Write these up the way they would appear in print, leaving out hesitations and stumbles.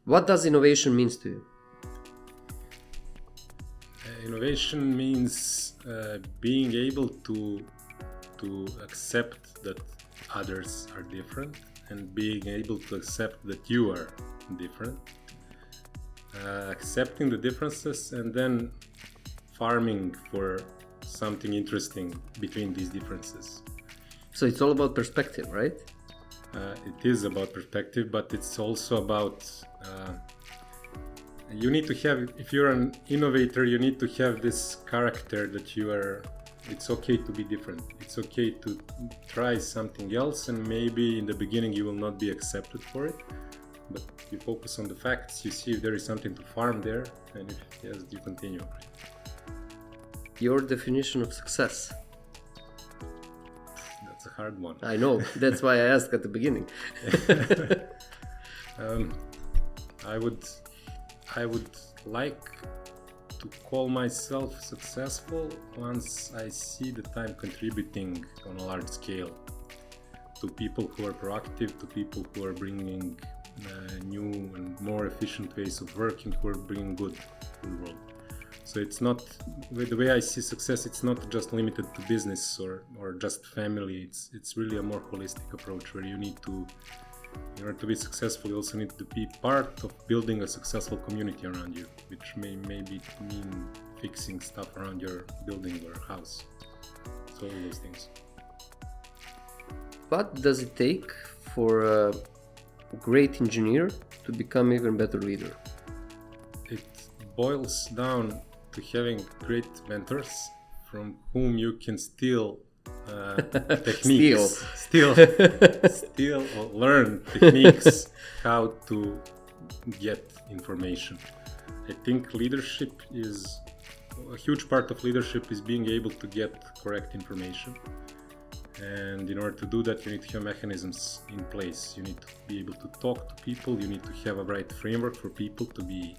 What does innovation means to you? Innovation means being able to accept that others are different and being able to accept that you are different. Accepting the differences and then farming for something interesting between these differences. So it's all about perspective, right? It is about perspective, but it's also about you need to have, if you're an innovator, you need to have this character that you are, it's okay to be different. It's okay to try something else, and maybe in the beginning you will not be accepted for it, but you focus on the facts, you see if there is something to farm there, and if yes, you continue. Your definition of success? That's a hard one. I know, that's why I asked at the beginning. I would like to call myself successful once I see that I'm contributing on a large scale to people who are proactive, to people who are bringing new and more efficient ways of working, who are bringing good to the world. So it's not, the way I see success, it's not just limited to business or just family. It's really a more holistic approach where you need to, in order to be successful, you also need to be part of building a successful community around you, which may maybe mean fixing stuff around your building or house. So all those things. What does it take for a great engineer to become even better leader? It boils down to having great mentors from whom you can steal techniques, still learn techniques how to get information. I think leadership is a huge part of leadership is being able to get correct information, and in order to do that you need to have mechanisms in place. You need to be able to talk to people, you need to have a right framework for people to be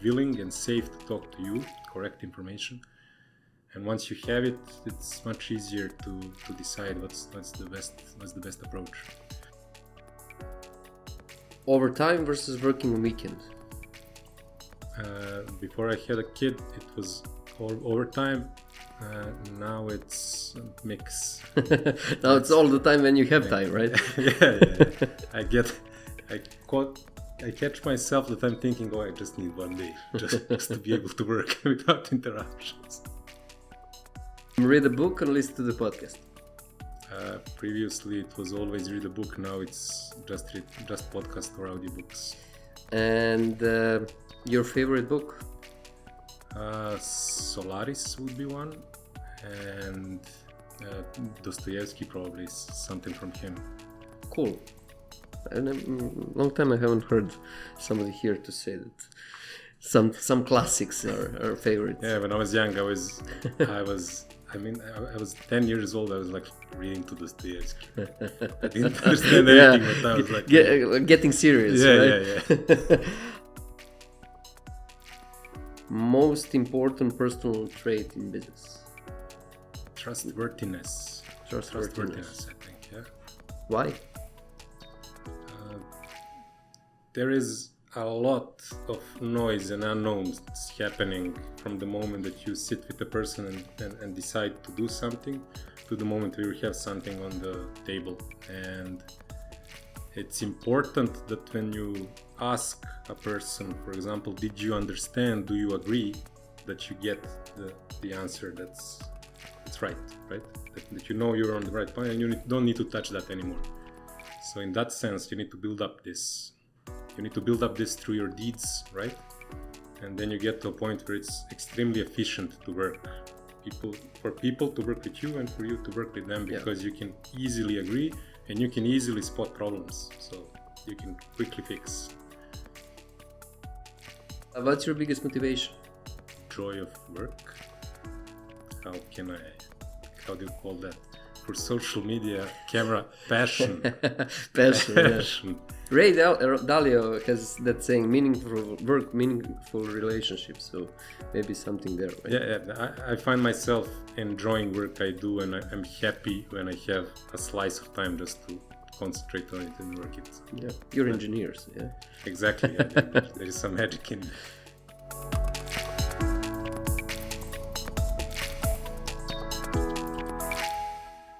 willing and safe to talk to you, correct information. And once you have it, it's much easier to decide what's the best approach. Overtime versus working on weekends. Before I had a kid, it was overtime. Now it's a mix. Now it's all the time when you have time, right? Yeah. I catch myself that I'm thinking, I just need one day just to be able to work without interruptions. Read a book and listen to the podcast. Previously it was always read a book, now it's just podcast or audiobooks. And your favorite book? Solaris would be one, and Dostoevsky probably is something from him. Cool. And long time I haven't heard somebody here to say that some classics are favorites. Yeah, when I was young, I was 10 years old. I was like reading to Dostoevsky. I didn't understand anything, but I was like getting serious. Yeah. Most important personal trait in business? Trustworthiness, I think. Yeah. Why? There is a lot of noise and unknowns happening from the moment that you sit with a person and decide to do something to the moment where you have something on the table. And it's important that when you ask a person, for example, did you understand, do you agree, that you get the answer that's right? That you know you're on the right point and you don't need to touch that anymore. So in that sense, you need to build up this. You need to build up this through your deeds, right? And then you get to a point where it's extremely efficient to work. For people to work with you and for you to work with them, because you can easily agree and you can easily spot problems. So you can quickly fix. What's your biggest motivation? Joy of work. How do you call that? For social media, camera, passion. Passion. Ray Dalio has that saying, meaningful work, meaningful relationships. So maybe something there. Right? Yeah. I find myself enjoying work I do, and I'm happy when I have a slice of time just to concentrate on it and work it. Yeah, you're engineers, yeah. Exactly. Yeah, there is some magic in.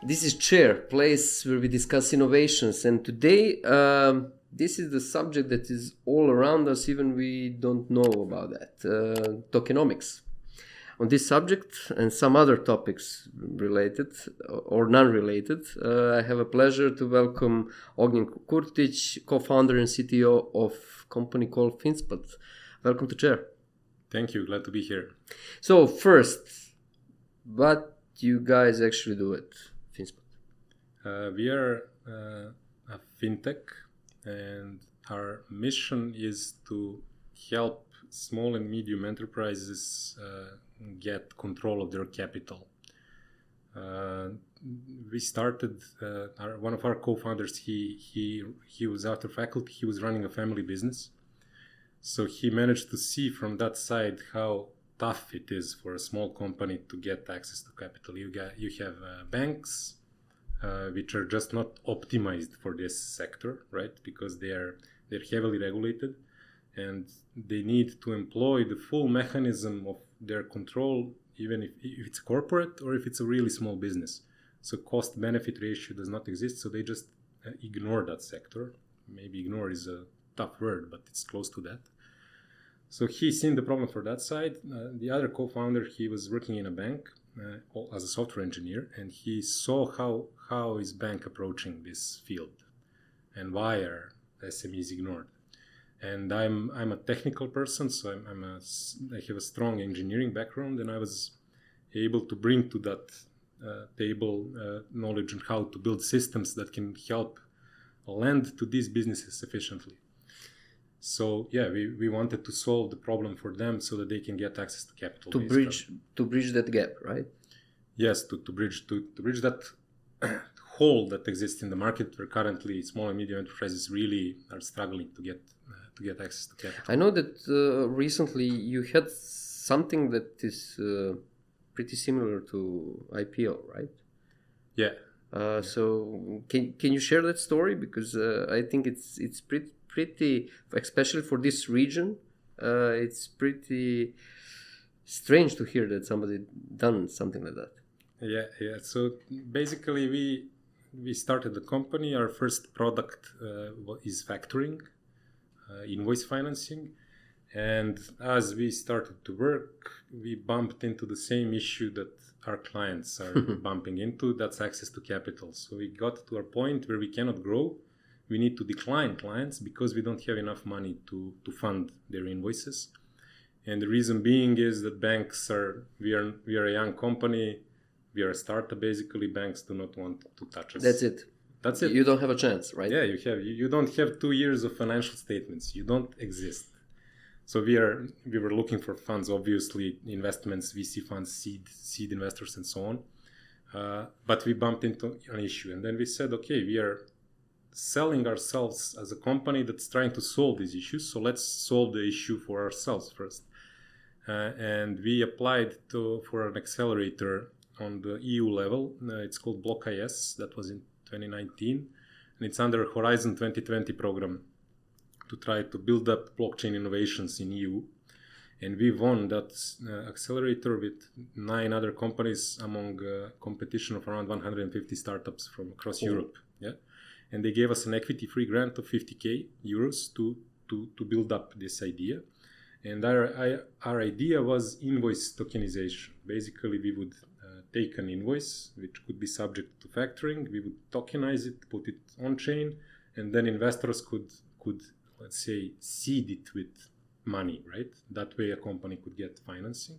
This is Chair, place where we discuss innovations, and today this is the subject that is all around us, even we don't know about that. Tokenomics. On this subject and some other topics related or non-related, I have a pleasure to welcome Ognjen Kurtic, co-founder and CTO of a company called Finspot. Welcome to Chair. Thank you, glad to be here. So first, what you guys actually do at Finspot? We are a fintech, and our mission is to help small and medium enterprises get control of their capital. We started, one of our co-founders, he was after faculty, he was running a family business. So he managed to see from that side how tough it is for a small company to get access to capital. You have banks, which are just not optimized for this sector, right? Because they're heavily regulated, and they need to employ the full mechanism of their control, even if it's corporate or if it's a really small business. So cost-benefit ratio does not exist, so they just ignore that sector. Maybe ignore is a tough word, but it's close to that. So he's seen the problem for that side. The other co-founder, he was working in a bank as a software engineer, and he saw how is bank approaching this field and why are SMEs ignored. And I'm a technical person, so I have a strong engineering background, and I was able to bring to that table knowledge on how to build systems that can help lend to these businesses efficiently. So yeah, we wanted to solve the problem for them so that they can get access to capital. To bridge that gap, right? Yes, to bridge that hole that exists in the market, where currently small and medium enterprises really are struggling to get access to capital. I know that recently you had something that is pretty similar to IPO, right? Yeah. So can you share that story, because I think it's pretty, especially for this region, it's pretty strange to hear that somebody done something like that. Yeah. So basically, we started the company. Our first product is factoring, invoice financing, and as we started to work, we bumped into the same issue that our clients are bumping into. That's access to capital. So we got to a point where we cannot grow. We need to decline clients because we don't have enough money to fund their invoices. And the reason being is that we are a young company. We are a startup, basically. Banks do not want to touch us. That's it. You don't have a chance, right? Yeah, you don't have 2 years of financial statements. You don't exist. So we were looking for funds, obviously, investments, VC funds, seed investors, and so on. But we bumped into an issue, and then we said, okay, we are selling ourselves as a company that's trying to solve these issues. So let's solve the issue for ourselves first. And we applied for an accelerator on the EU level. It's called BlockIS. That was in 2019, and it's under Horizon 2020 program to try to build up blockchain innovations in EU. And we won that accelerator with 9 other companies among a competition of around 150 startups from across Europe. Yeah, and they gave us an equity-free grant of 50,000 euros to build up this idea. And our idea was invoice tokenization. Basically, we would take an invoice, which could be subject to factoring. We would tokenize it, put it on chain, and then investors could let's say, seed it with money, right? That way a company could get financing.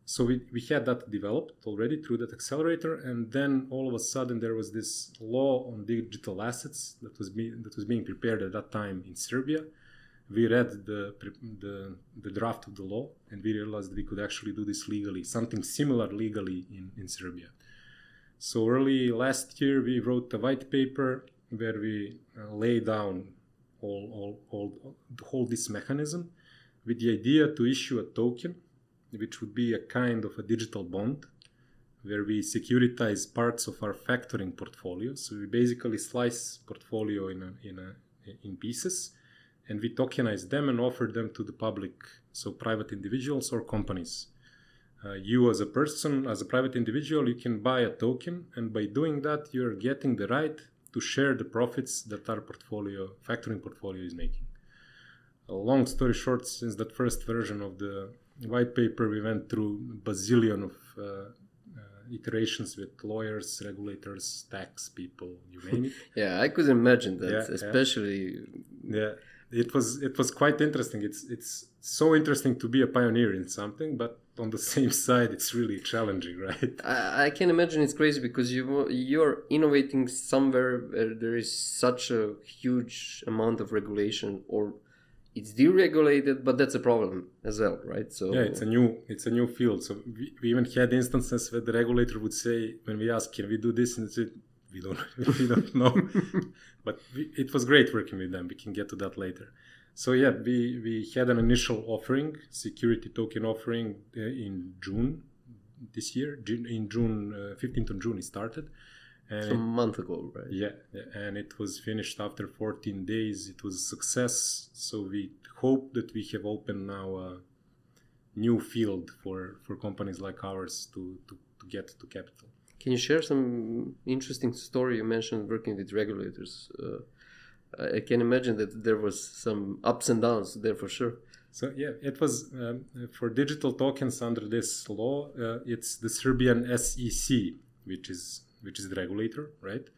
So we had that developed already through that accelerator, and then all of a sudden there was this law on digital assets that was being prepared at that time in Serbia. We read the draft of the law, and we realized that we could actually do this legally, something similar legally in Serbia. So early last year we wrote a white paper where we lay down all this mechanism with the idea to issue a token, which would be a kind of a digital bond, where we securitize parts of our factoring portfolio. So we basically slice portfolio in pieces, and we tokenize them and offer them to the public, so private individuals or companies. You as a person, as a private individual, you can buy a token, and by doing that, you're getting the right to share the profits that our factoring portfolio is making. A long story short, since that first version of the white paper, we went through a bazillion of iterations with lawyers, regulators, tax people, you name it. Yeah, I could imagine that, especially. Yeah, it was quite interesting. It's so interesting to be a pioneer in something, but on the same side, it's really challenging, right? I can imagine it's crazy because you're innovating somewhere where there is such a huge amount of regulation, or it's deregulated, but that's a problem as well, right? So yeah, it's a new field. So we even had instances where the regulator would say, when we ask, can we do this, and say, we don't know. But it was great working with them. We can get to that later. So yeah, we had an initial offering, security token offering in June this year. In June, 15th of June it started. And a month ago, right? Yeah, and it was finished after 14 days. It was a success. So we hope that we have opened now a new field for companies like ours to get to capital. Can you share some interesting story? You mentioned working with regulators. I can imagine that there was some ups and downs there for sure. So yeah, it was for digital tokens under this law. It's the Serbian SEC, which is the regulator, right?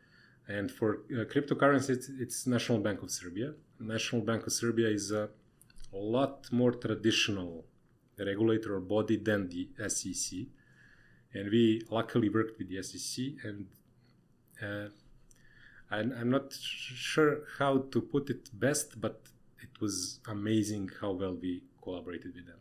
And for cryptocurrency, it's National Bank of Serbia. National Bank of Serbia is a lot more traditional regulator or body than the SEC. And we luckily worked with the SEC, and I'm not sure how to put it best, but it was amazing how well we collaborated with them.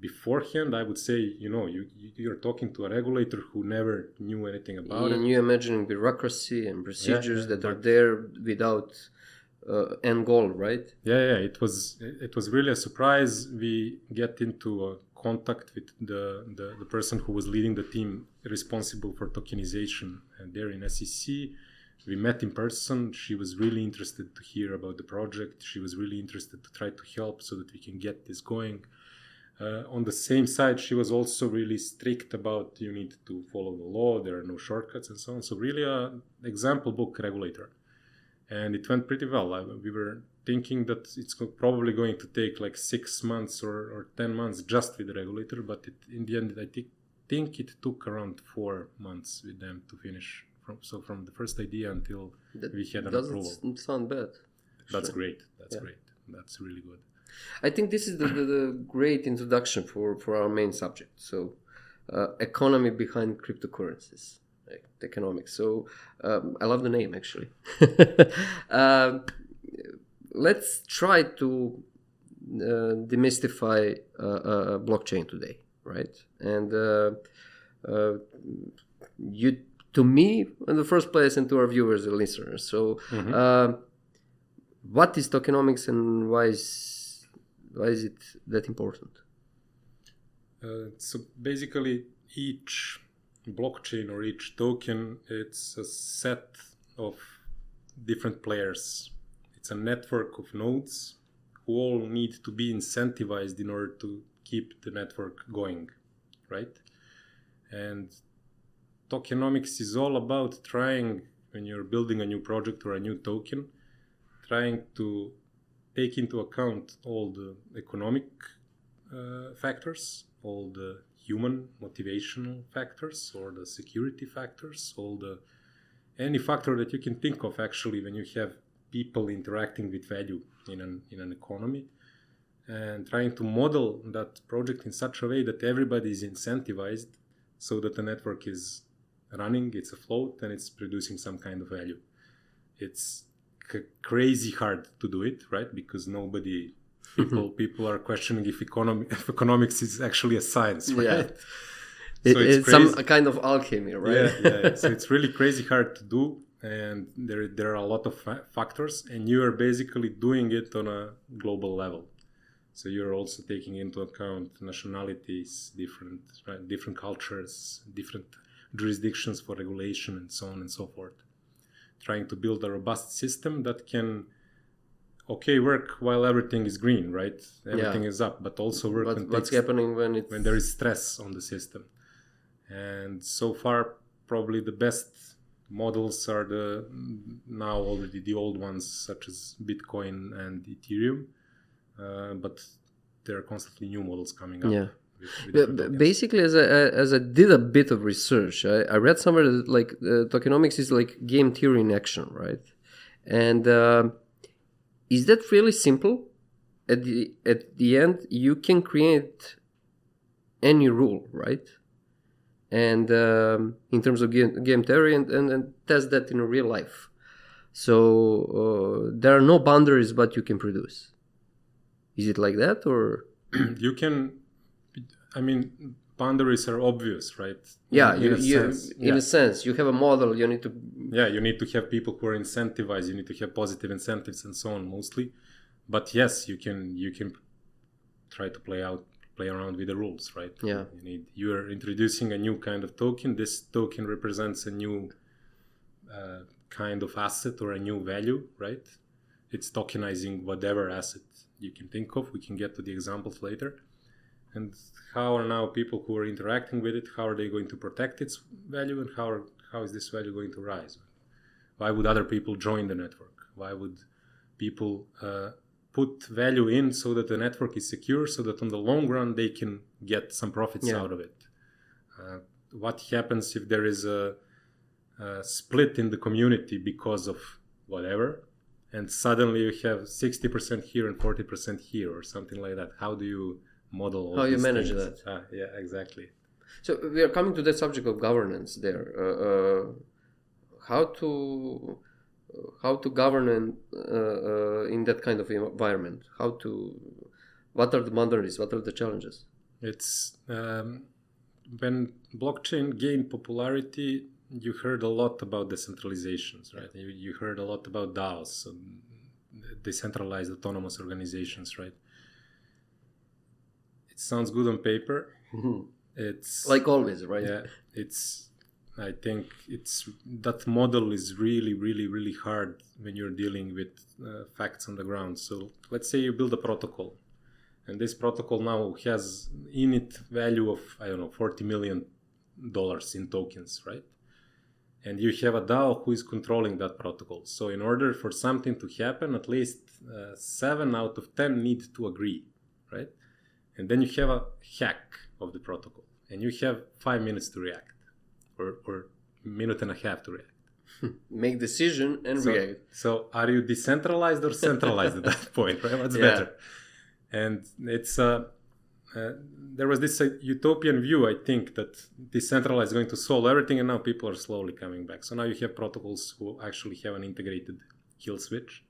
Beforehand, I would say, you're talking to a regulator who never knew anything about it. And you imagine bureaucracy and procedures that are there without end goal, right? Yeah. It was really a surprise. We get into a contact with the person who was leading the team responsible for tokenization there in SEC. We met in person. She was really interested to hear about the project. She was really interested to try to help so that we can get this going. On the same side, she was also really strict about you need to follow the law, there are no shortcuts and so on. So really an example book regulator. And it went pretty well. We were thinking that it's probably going to take like 6 months or 10 months just with the regulator, but in the end, I think it took around 4 months with them to finish. From the first idea until we had an approval. Doesn't sound bad. That's great. Great. That's really good. I think this is the great introduction for our main subject. So, economy behind cryptocurrencies, like Tokenomics. So, I love the name actually. Let's try to demystify blockchain today, right? And to me, in the first place, and to our viewers and listeners. So, what is tokenomics, and why is it that important? So basically, each blockchain or each token, it's a set of different players. It's a network of nodes who all need to be incentivized in order to keep the network going, right? And tokenomics is all about trying, when you're building a new project or a new token, trying to take into account all the economic factors, all the human motivational factors, or the security factors, any factor that you can think of actually when you have people interacting with value in an economy, and trying to model that project in such a way that everybody is incentivized so that the network is running, it's afloat, and it's producing some kind of value. It's crazy hard to do it, right? Because people are questioning if economics is actually a science, right? Yeah. So it's some kind of alchemy, right? Yeah. So it's really crazy hard to do, and there are a lot of factors, and you are basically doing it on a global level. So you're also taking into account nationalities, different cultures, different jurisdictions for regulation, and so on and so forth. Trying to build a robust system that can, work while everything is green, right? Everything is up, but also work what's happening when there is stress on the system. And so far, probably the best models are now already the old ones, such as Bitcoin and Ethereum, but there are constantly new models coming up. Yeah. Basically, as I did a bit of research, I read somewhere that tokenomics is like game theory in action, right? And is that really simple? At the end, you can create any rule, right? And in terms of game theory, and test that in real life. So there are no boundaries what you can produce. Is it like that, or you can? I mean, boundaries are obvious, right? Yeah, in a sense, you have a model. You need to. Yeah, you need to have people who are incentivized. You need to have positive incentives and so on, mostly. But yes, you can try to play around with the rules, right? Yeah. You're introducing a new kind of token. This token represents a new kind of asset or a new value, right? It's tokenizing whatever asset you can think of. We can get to the examples later. And how are now people who are interacting with it, how are they going to protect its value, and how is this value going to rise? Why would other people join the network? Why would people put value in so that the network is secure, so that on the long run they can get some profits out of it? What happens if there is a split in the community because of whatever, and suddenly you have 60% here and 40% here, or something like that? How do you model all how you manage things? that? Yeah, exactly. So we are coming to the subject of governance there. How to govern in that kind of environment? What are the boundaries? What are the challenges? It's when blockchain gained popularity, you heard a lot about decentralizations, right? You heard a lot about DAOs, so decentralized autonomous organizations, right? It sounds good on paper. Mm-hmm. It's like always, right? Yeah, I think that model is really, really, really hard when you're dealing with facts on the ground. So let's say you build a protocol, and this protocol now has in it value of, I don't know, $40 million in tokens, right? And you have a DAO who is controlling that protocol. So in order for something to happen, at least 7 out of 10 need to agree, right? And then you have a hack of the protocol, and you have 5 minutes to react, or minute and a half to react. Make decision and react. So are you decentralized or centralized at that point, right? What's better? And it's there was this utopian view, I think, that decentralized is going to solve everything, and now people are slowly coming back. So now you have protocols who actually have an integrated kill switch,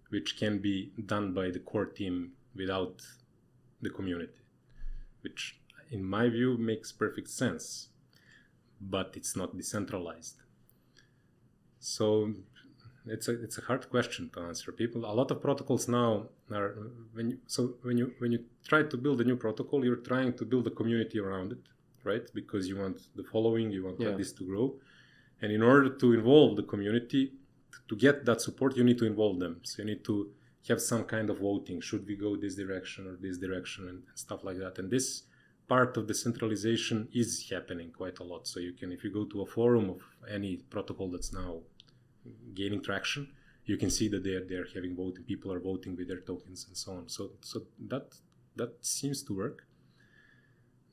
which can be done by the core team without the community, which in my view makes perfect sense, but it's not decentralized. So it's a hard question to answer. A lot of protocols now are when you try to build a new protocol, you're trying to build a community around it, right? Because you want the following, you want this to grow, and in order to involve the community, to get that support, you need to involve them. So you need to have some kind of voting. Should we go this direction or this direction, and stuff like that. And this part of decentralization is happening quite a lot. So you can, if you go to a forum of any protocol that's now gaining traction, you can see that they're having voting. People are voting with their tokens and so on. So that seems to work.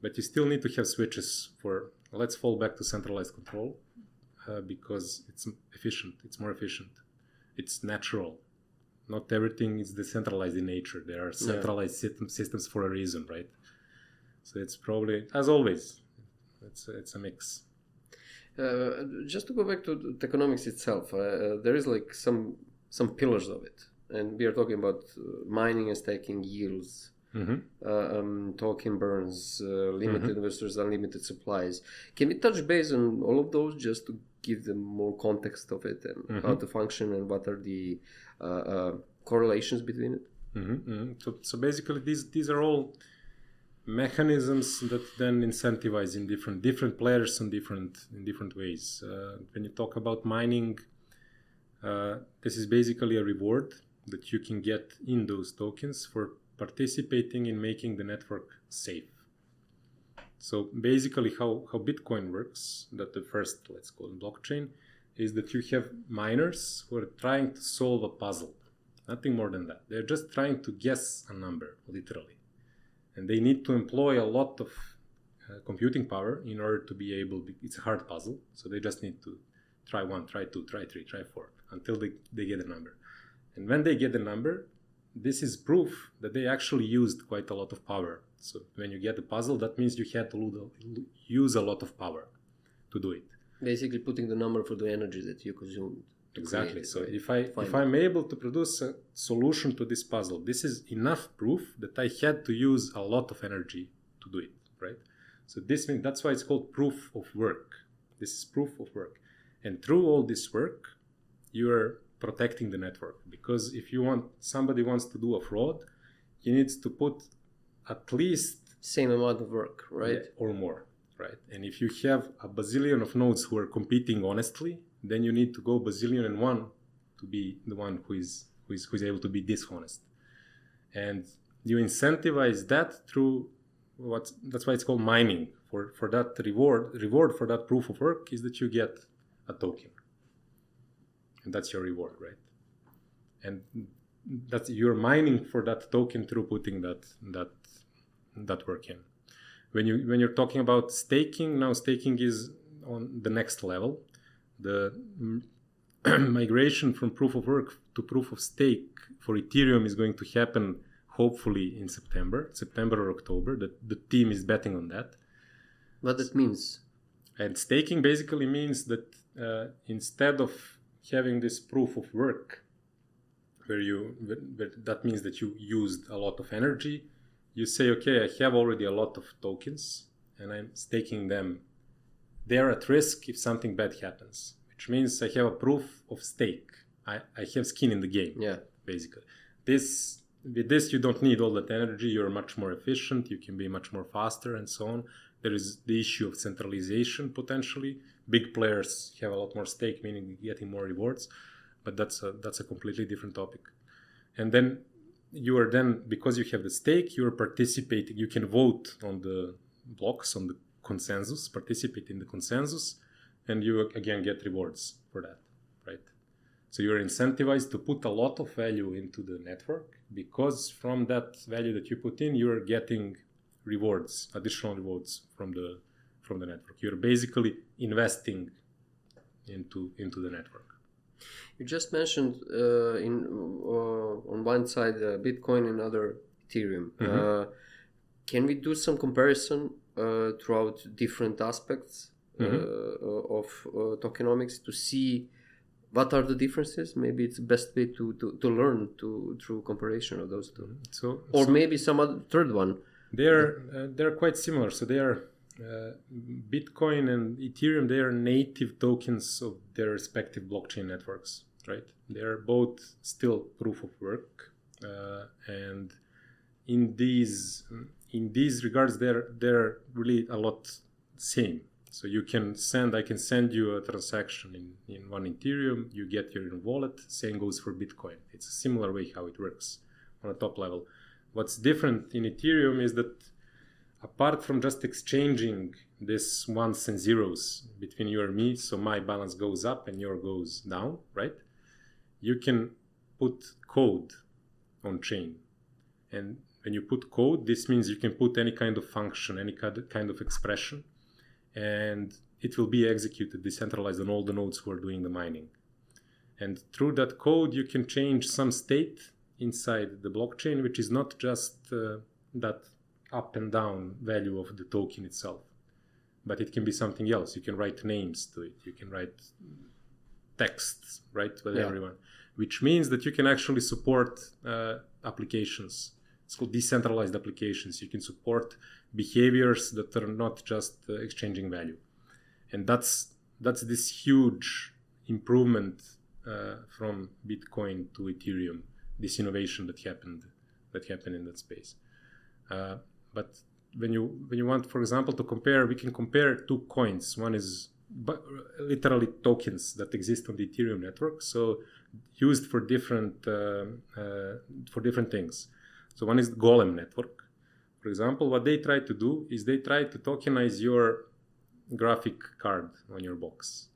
But you still need to have switches for. Let's fall back to centralized control because it's efficient. It's more efficient. It's natural. Not everything is decentralized in nature. There are centralized systems for a reason, right? So it's probably, as always, it's a mix. Just to go back to tokenomics itself, there is like some pillars of it, and we are talking about mining and staking yields, token burns, limited versus unlimited supplies. Can we touch base on all of those just to give them more context of it and how to function and what are the correlations between it? So basically, these are all mechanisms that then incentivize in different players in different ways. When you talk about mining, this is basically a reward that you can get in those tokens for participating in making the network safe. So basically how Bitcoin works, that the first, let's call it blockchain, is that you have miners who are trying to solve a puzzle. Nothing more than that. They're just trying to guess a number, literally. And they need to employ a lot of computing power in order to be able, it's a hard puzzle, so they just need to try 1, try 2, try 3, try 4, until they get a number. And when they get the number, this is proof that they actually used quite a lot of power. So when you get a puzzle, that means you had to use a lot of power to do it. Basically putting the number for the energy that you consumed. Exactly. So if I'm able to produce a solution to this puzzle, this is enough proof that I had to use a lot of energy to do it, right? So that's why it's called proof of work. This is proof of work. And through all this work, you are protecting the network, because if somebody wants to do a fraud, he needs to put at least same amount of work, right? Yeah, or more, right? And if you have a bazillion of nodes who are competing honestly, then you need to go bazillion and one to be the one who is able to be dishonest. And you incentivize that through that's why it's called mining. For that reward for that proof of work is that you get a token. And that's your reward, right? And that's you're mining for that token through putting that work in. When you're talking about staking, now staking is on the next level. The migration from proof of work to proof of stake for Ethereum is going to happen hopefully in September or October. The team is betting on that. What that means? And staking basically means that instead of having this proof of work, where that means that you used a lot of energy, you say, okay, I have already a lot of tokens and I'm staking them. They're at risk if something bad happens, which means I have a proof of stake. I have skin in the game, basically. With this, you don't need all that energy. You're much more efficient. You can be much more faster and so on. There is the issue of centralization potentially. Big players have a lot more stake, meaning getting more rewards. But that's a completely different topic. And then because you have the stake, you're participating. You can vote on the blocks, on the consensus, participate in the consensus, and you again get rewards for that, right? So you're incentivized to put a lot of value into the network, because from that value that you put in, you're getting rewards, additional rewards from the network. You're basically investing into the network. You just mentioned on one side Bitcoin and other Ethereum. Mm-hmm. Can we do some comparison throughout different aspects of tokenomics to see what are the differences? Maybe it's the best way to learn through comparison of those two. So maybe some other third one. They're quite similar. So they are Bitcoin and Ethereum. They are native tokens of their respective blockchain networks, right? They are both still proof of work, and in these regards, they're really a lot same. So I can send you a transaction in one Ethereum, you get your wallet. Same goes for Bitcoin. It's a similar way how it works on a top level. What's different in Ethereum is that apart from just exchanging this ones and zeros between you and me, so my balance goes up and your goes down, right? You can put code on chain. And when you put code, this means you can put any kind of function, any kind of expression, and it will be executed decentralized on all the nodes who are doing the mining. And through that code, you can change some state inside the blockchain, which is not just that up and down value of the token itself, but it can be something else. You can write names to it. You can write texts, right, with everyone, which means that you can actually support applications. It's called decentralized applications. You can support behaviors that are not just exchanging value. And that's this huge improvement from Bitcoin to Ethereum, this innovation that happened that happen in that space. But when you want, for example, to compare, we can compare two coins. One is literally tokens that exist on the Ethereum network, so used for different things. So one is the Golem network. For example, what they try to do is they try to tokenize your graphic card on your box.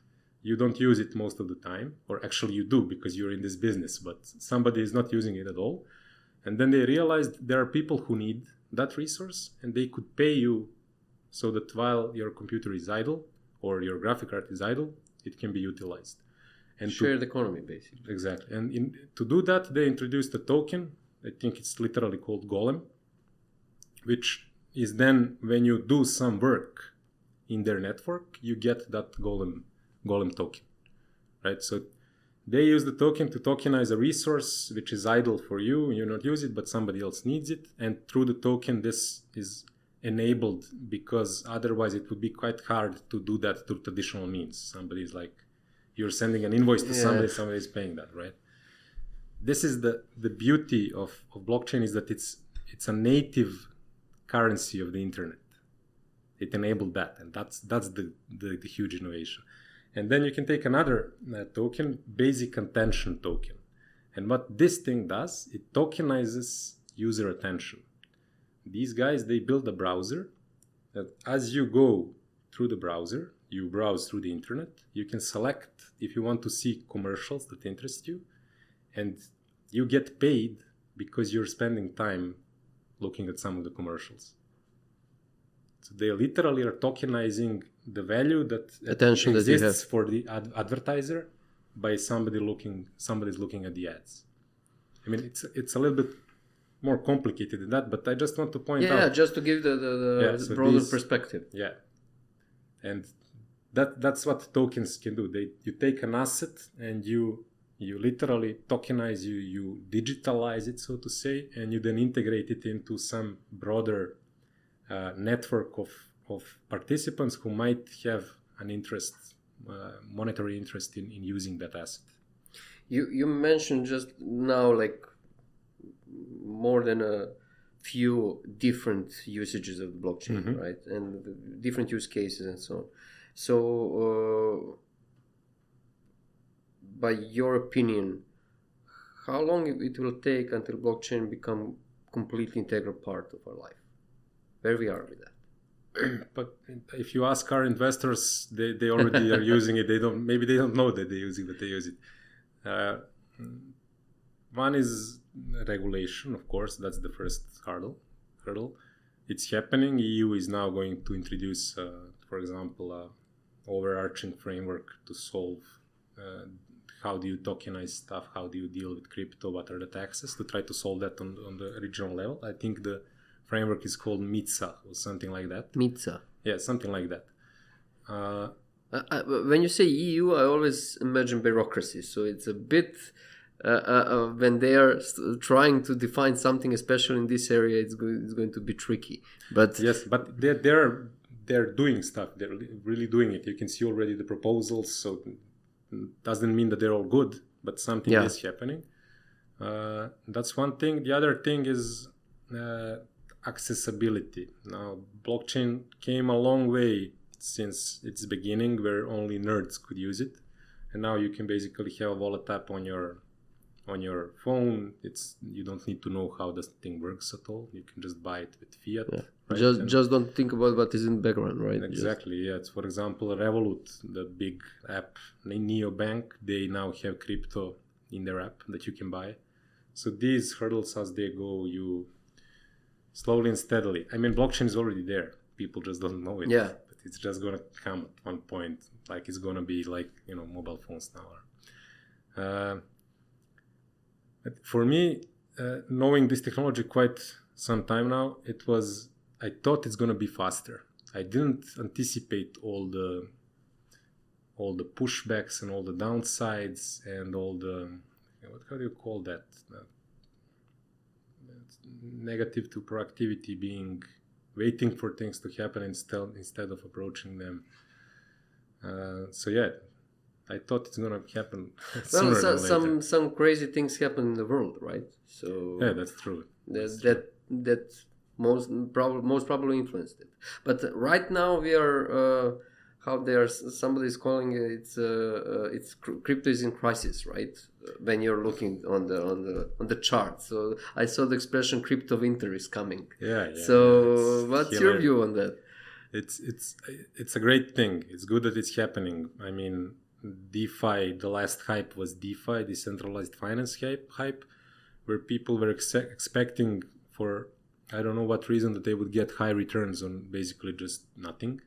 You don't use it most of the time, or actually you do because you're in this business, but somebody is not using it at all. And then they realized there are people who need that resource, and they could pay you so that while your computer is idle or your graphic card is idle, it can be utilized. And shared economy, basically. Exactly. And to do that, they introduced a token. I think it's literally called Golem, which is then when you do some work in their network, you get that Golem token, right? So they use the token to tokenize a resource which is idle for you. You not use it, but somebody else needs it. And through the token, this is enabled, because otherwise it would be quite hard to do that through traditional means. Somebody's like, you're sending an invoice to somebody's paying that, right? This is the beauty of blockchain, is that it's a native currency of the internet. It enabled that, and that's the huge innovation. And then you can take another token, basic attention token. And what this thing does, it tokenizes user attention. These guys, they build a browser that as you go through the browser, you browse through the internet, you can select if you want to see commercials that interest you, and you get paid because you're spending time looking at some of the commercials. So they literally are tokenizing the value that attention exists that you have for the advertiser by somebody's looking at the ads. I mean, it's a little bit more complicated than that, but I just want to point out. Yeah, just to give the broader perspective. Yeah, and that's what tokens can do. You take an asset and you literally tokenize, you digitalize it, so to say, and you then integrate it into some broader network of participants who might have an interest, monetary interest in using that asset. You mentioned just now like more than a few different usages of the blockchain, Mm-hmm. right? And different use cases and so on. So, by your opinion, how long it will take until blockchain become completely integral part of our life? Where we are with that? But if you ask our investors, they already are using it. They don't know that they're using it, but they use it. One is regulation, of course. That's the first hurdle. It's happening. EU is now going to introduce, for example, overarching framework to solve how do you tokenize stuff, how do you deal with crypto, what are the taxes, to try to solve that on the regional level. I think the framework is called MITSA or something like that. MITSA. Yeah, something like that. When you say EU, I always imagine bureaucracy. So it's a bit when they are trying to define something, especially in this area, it's going to be tricky. But yes, but they're doing stuff. They're really doing it. You can see already the proposals. So it doesn't mean that they're all good, but something is happening. That's one thing. The other thing is accessibility. Now, blockchain came a long way since its beginning, where only nerds could use it, and now you can basically have a wallet app on your phone. You don't need to know how this thing works at all. You can just buy it with fiat. Yeah. Right? Just don't think about what is in the background, right? Exactly. Yeah. It's, for example, Revolut, the big app, neobank. They now have crypto in their app that you can buy. So these hurdles, as they go, you slowly and steadily. I mean, blockchain is already there. People just don't know it. Yeah. But it's just gonna come at one point. Like it's gonna be like mobile phones now are. For me, knowing this technology quite some time now, I thought it's gonna be faster. I didn't anticipate all the pushbacks and all the downsides and all the how do you call that? Negative to proactivity, being waiting for things to happen instead of approaching them. So yeah, I thought it's gonna happen Well, sooner than later. some crazy things happen in the world, right? So Yeah, that's true. that most probably influenced it. But right now we are how somebody's calling it's crypto is in crisis, right? When you're looking on the chart. So I saw the expression crypto winter is coming. Yeah. So what's your view on that? It's a great thing. It's good that it's happening. I mean, DeFi, the last hype was DeFi, decentralized finance hype, where people were expecting for I don't know what reason that they would get high returns on basically just nothing.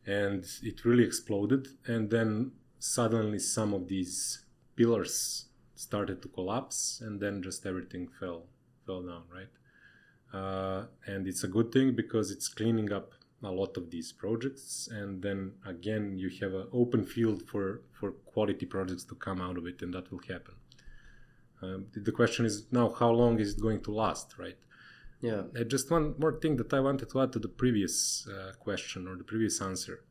And it really exploded. And then suddenly some of these pillars started to collapse, and then just everything fell down, right? And it's a good thing because it's cleaning up a lot of these projects, and then again you have an open field for quality projects to come out of it, and that will happen. The question is now, how long is it going to last, right? Yeah. Just one more thing that I wanted to add to the previous question or the previous answer.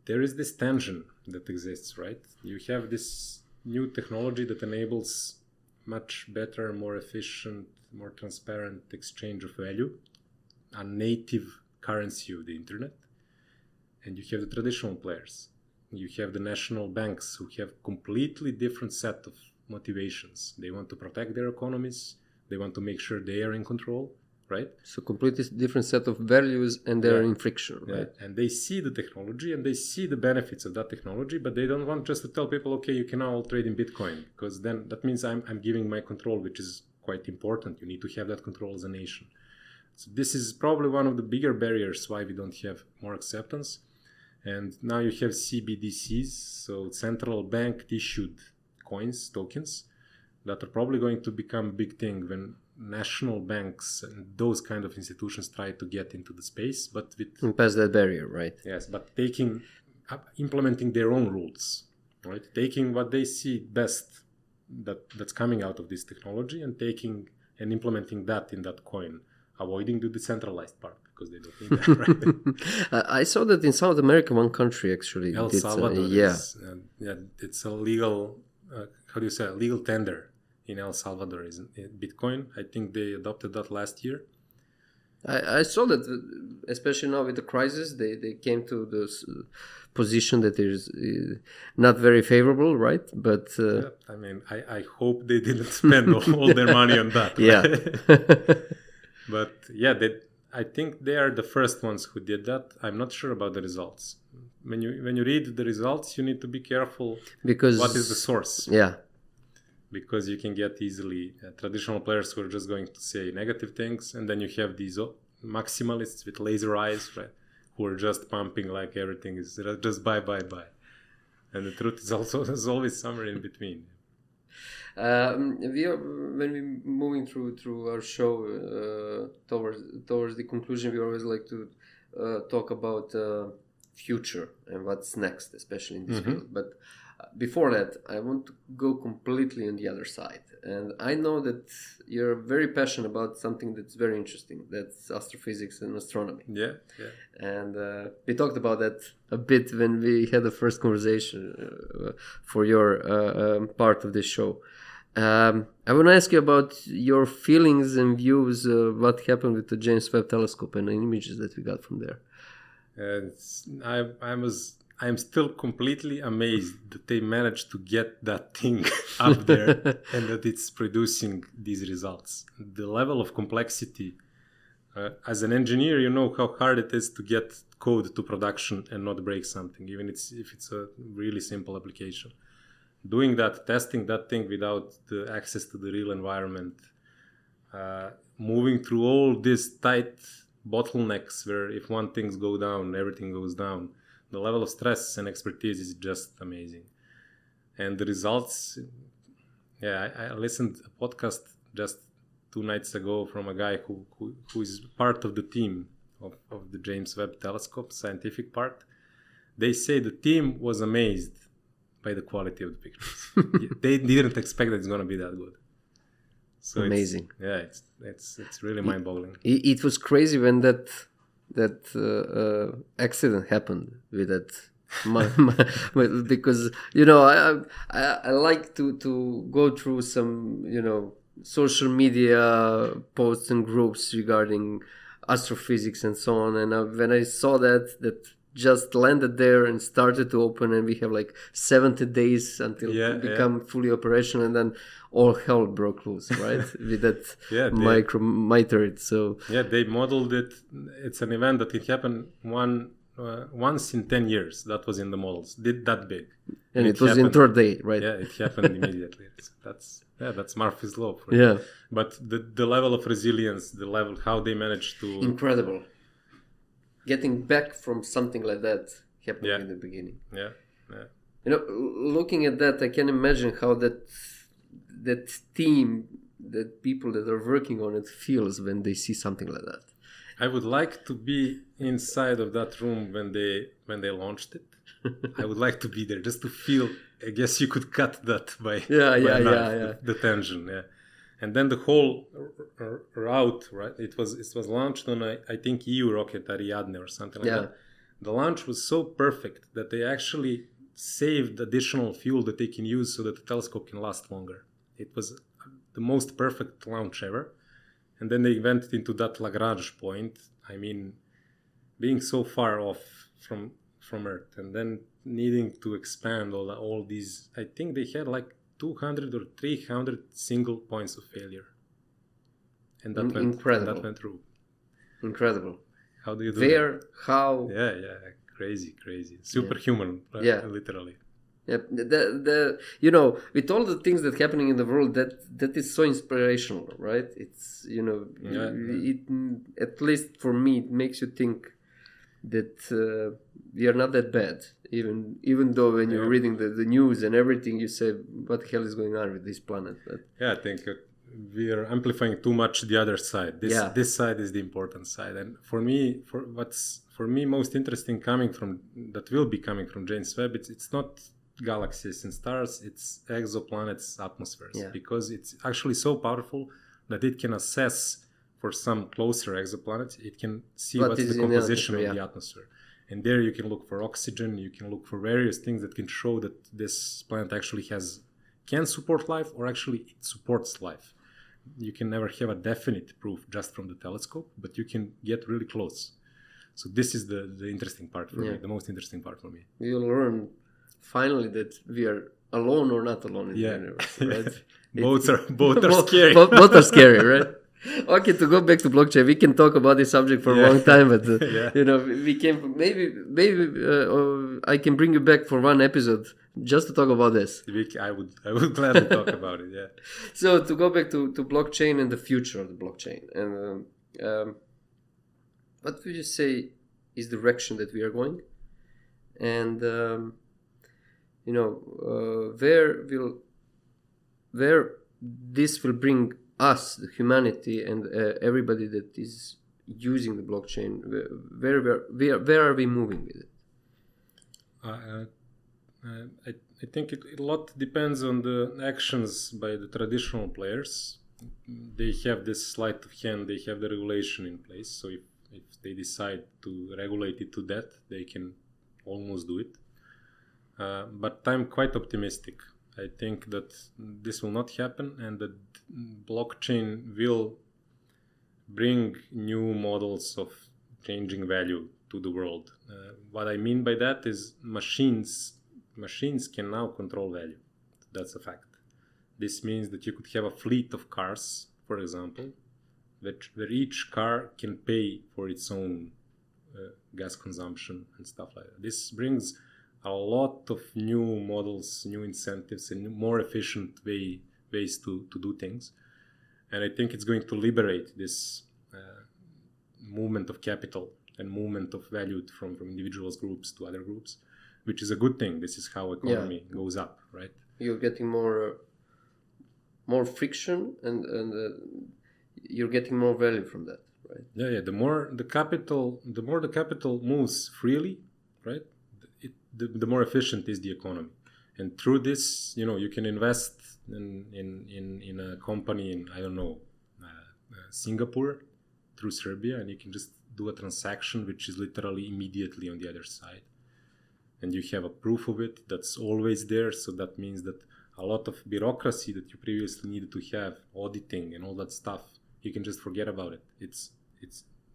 There is this tension that exists, right? You have this new technology that enables much better, more efficient, more transparent exchange of value, a native currency of the internet. And you have the traditional players. You have the national banks who have completely different set of motivations. They want to protect their economies. They want to make sure they are in control, right? So completely different set of values, and they're in friction, right? Yeah. And they see the technology and they see the benefits of that technology, but they don't want just to tell people, okay, you can now trade in Bitcoin, because then that means I'm giving my control, which is quite important. You need to have that control as a nation. So this is probably one of the bigger barriers why we don't have more acceptance. And now you have CBDCs, so central bank issued coins, tokens, that are probably going to become a big thing when national banks and those kind of institutions try to get into the space, but and pass that barrier, right? Yes, but implementing their own rules, right? Taking what they see best that's coming out of this technology and implementing that in that coin, avoiding the decentralized part because they don't need that, right? I saw that in South America, one country actually El did Salvador. yeah, it's a legal legal tender in El Salvador is Bitcoin. I think they adopted that last year. I saw that, especially now with the crisis, they came to this position that is not very favorable, right? But I mean, I hope they didn't spend all their money on that. Yeah. But yeah, I think they are the first ones who did that. I'm not sure about the results. When you read the results, you need to be careful because what is the source. Yeah. Because you can get easily traditional players who are just going to say negative things, and then you have these maximalists with laser eyes, right, who are just pumping like everything is just buy. And the truth is also there's always somewhere in between. When we're moving through our show towards the conclusion, we always like to talk about future and what's next, especially in this field. But before that, I want to go completely on the other side. And I know that you're very passionate about something that's very interesting. That's astrophysics and astronomy. Yeah. And we talked about that a bit when we had the first conversation for your part of this show. I want to ask you about your feelings and views of what happened with the James Webb Telescope and the images that we got from there. I'm still completely amazed that they managed to get that thing up there and that it's producing these results. The level of complexity, as an engineer, you know how hard it is to get code to production and not break something, even if it's a really simple application. Doing that, testing that thing without the access to the real environment, moving through all these tight bottlenecks where if one thing goes down, everything goes down. The level of stress and expertise is just amazing. And the results, I listened to a podcast just 2 nights ago from a guy who is part of the team of the James Webb Telescope, scientific part. They say the team was amazed by the quality of the pictures. They didn't expect that it's going to be that good. So amazing. It's really mind-boggling. It was crazy when that accident happened with that Because I like to go through some social media posts and groups regarding astrophysics and so on, and when I saw that just landed there and started to open, and we have like 70 days until it become fully operational, and then all hell broke loose, right? With that micrometeorite. So they modeled it. It's an event that it happened once in 10 years. That was in the models. Did that big, and it was happened, in third day, right? Yeah, it happened immediately. That's Murphy's law. For you. But the level of resilience, the level how they managed to incredible. Getting back from something like that happened in the beginning. Looking at that, I can imagine how that team, that people that are working on it feels when they see something like that. I would like to be inside of that room when they launched it. I would like to be there just to feel. I guess you could cut that by the tension. Yeah. And then the whole route, right? It was launched on I think EU rocket Ariadne or something like that. The launch was so perfect that they actually saved additional fuel that they can use so that the telescope can last longer. It was the most perfect launch ever. And then they went into that Lagrange point. I mean, being so far off from Earth, and then needing to expand all these. I think they had like 200 or 300 single points of failure, and that went through. Incredible. How do you do that? How? Yeah, crazy, superhuman, literally. Yeah, with all the things that happening in the world, that is so inspirational, right? It's it at least for me, it makes you think that we are not that bad, even though when you're reading the news and everything, you say, what the hell is going on with this planet? But I think we are amplifying too much the other side. This side is the important side, and for me most interesting that will be coming from James Webb, it's not galaxies and stars, it's exoplanets' atmospheres, because it's actually so powerful that it can assess for some closer exoplanets, it can see what's the composition of the atmosphere. And there you can look for oxygen, you can look for various things that can show that this planet actually can support life, or actually it supports life. You can never have a definite proof just from the telescope, but you can get really close. So this is the interesting part for me, the most interesting part for me. We'll learn finally that we are alone or not alone in the universe, right? both are scary. Both are scary, right? Okay, to go back to blockchain, we can talk about this subject for a long time, but we can maybe I can bring you back for one episode just to talk about this. I would gladly talk about it. Yeah. So to go back to blockchain and the future of the blockchain, and what would you say is the direction that we are going, and where this will bring us, the humanity, and everybody that is using the blockchain, where are we moving with it? I think a lot depends on the actions by the traditional players. They have this sleight of hand, they have the regulation in place, so if they decide to regulate it to that, they can almost do it. But I'm quite optimistic. I think that this will not happen, and that blockchain will bring new models of changing value to the world. What I mean by that is machines can now control value. That's a fact. This means that you could have a fleet of cars, for example, where each car can pay for its own gas consumption and stuff like that. This brings a lot of new models, new incentives, and more efficient ways to do things. And I think it's going to liberate this movement of capital and movement of value from individuals, groups to other groups, which is a good thing. This is how economy goes up, right? You're getting more friction, and you're getting more value from that, right? Yeah. The more the capital moves freely, right? The more efficient is the economy, and through this, you can invest in a company in Singapore through Serbia, and you can just do a transaction which is literally immediately on the other side. and you have a proof of it that's always there. So that means that a lot of bureaucracy that you previously needed to have, auditing and all that stuff, you can just forget about it. It's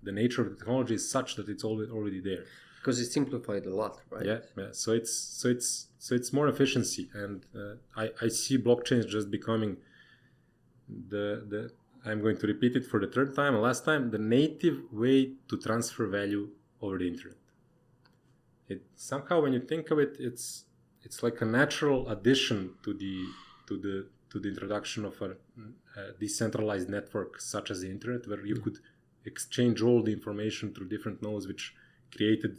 the nature of the technology is such that it's already there. Because it's simplified a lot, right? Yeah. So it's more efficiency, and I see blockchains just becoming the I'm going to repeat it for the third time and last time, the native way to transfer value over the internet. It somehow, when you think of it, it's like a natural addition to the introduction of a decentralized network such as the internet, where you could exchange all the information through different nodes, which created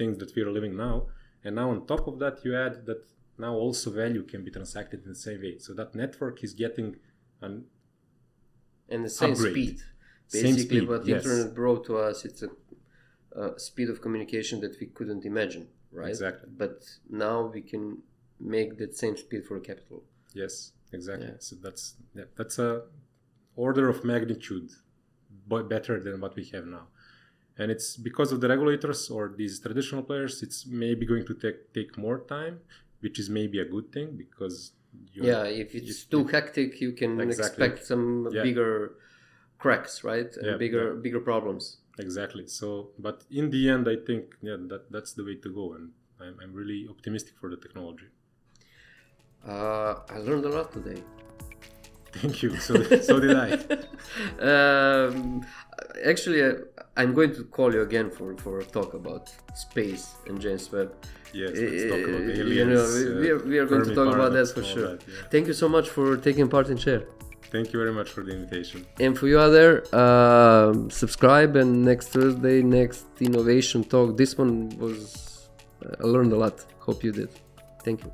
things that we are living now. And now on top of that, you add that now also value can be transacted in the same way. So that network is getting an and the same upgrade. speed. Same Basically, speed, what the yes. internet brought to us, it's a speed of communication that we couldn't imagine, right? Exactly. But now we can make that same speed for capital. Yes, exactly. Yeah. So that's a order of magnitude better than what we have now. And it's because of the regulators or these traditional players, it's maybe going to take more time, which is maybe a good thing, because if it's too hectic, you can expect some bigger cracks, right? And bigger problems. Exactly. So, but in the end, I think that's the way to go, and I'm really optimistic for the technology. I learned a lot today. Thank you. So did I. Actually, I'm going to call you again for a talk about space and James Webb. Yes, let's talk about aliens. We are going to talk about that for sure. Thank you so much for taking part in Chair. Thank you very much for the invitation. And for you out there, subscribe, and next Thursday, next innovation talk. This one was, I learned a lot. Hope you did. Thank you.